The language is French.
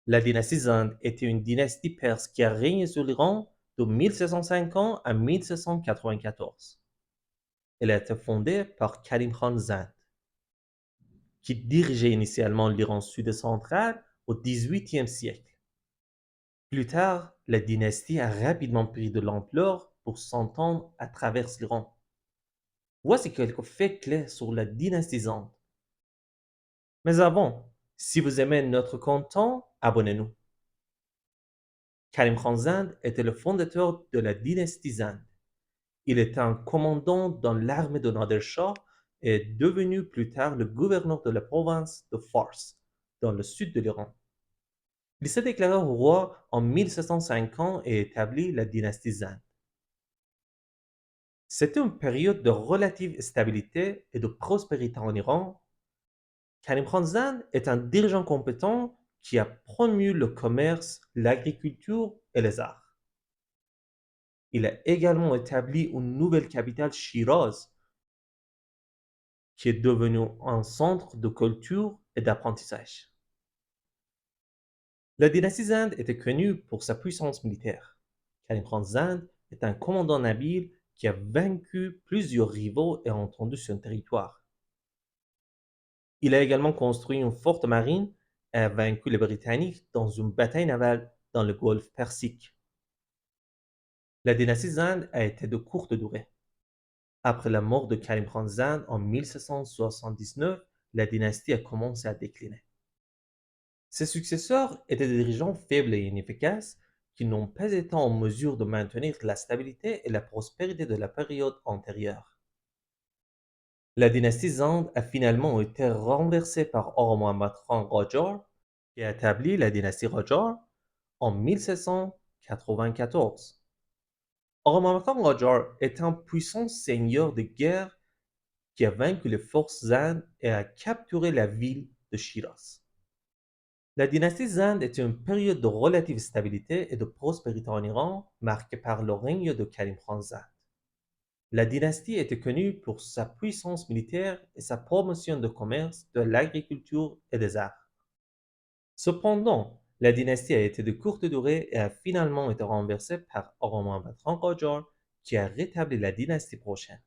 La dynastie Zand était une dynastie perse qui a régné sur l'Iran de 1750 à 1794. Elle a été fondée par Karim Khan Zand, qui dirigeait initialement l'Iran sud-central au XVIIIe siècle. Plus tard, la dynastie a rapidement pris de l'ampleur pour s'entendre à travers l'Iran. Voici quelques faits clés sur la dynastie Zand. Mais avant, si vous aimez notre contenu, abonnez-nous. Karim Khan Zand était le fondateur de la dynastie Zand. Il était un commandant dans l'armée de Nader Shah et est devenu plus tard le gouverneur de la province de Fars, dans le sud de l'Iran. Il s'est déclaré roi en 1750 et établit la dynastie Zand. C'était une période de relative stabilité et de prospérité en Iran. Karim Khan Zand est un dirigeant compétent qui a promu le commerce, l'agriculture et les arts. Il a également établi une nouvelle capitale, Shiraz, qui est devenue un centre de culture et d'apprentissage. La dynastie Zand était connue pour sa puissance militaire. Karim Khan Zand est un commandant habile qui a vaincu plusieurs rivaux et entendu son territoire. Il a également construit une forte marine et a vaincu les Britanniques dans une bataille navale dans le golfe Persique. La dynastie Zand a été de courte durée. Après la mort de Karim Khan Zand en 1779, la dynastie a commencé à décliner. Ses successeurs étaient des dirigeants faibles et inefficaces qui n'ont pas été en mesure de maintenir la stabilité et la prospérité de la période antérieure. La dynastie Zand a finalement été renversée par Muhammad Khan Qajar, qui a établi la dynastie Qajar en 1794. Muhammad Khan Qajar est un puissant seigneur de guerre qui a vaincu les forces Zand et a capturé la ville de Shiraz. La dynastie Zand était une période de relative stabilité et de prospérité en Iran, marquée par le règne de Karim Khan Zand. La dynastie était connue pour sa puissance militaire et sa promotion du commerce, de l'agriculture et des arts. Cependant, la dynastie a été de courte durée et a finalement été renversée par Muhammad Khan Qajar, qui a rétabli la dynastie prochaine.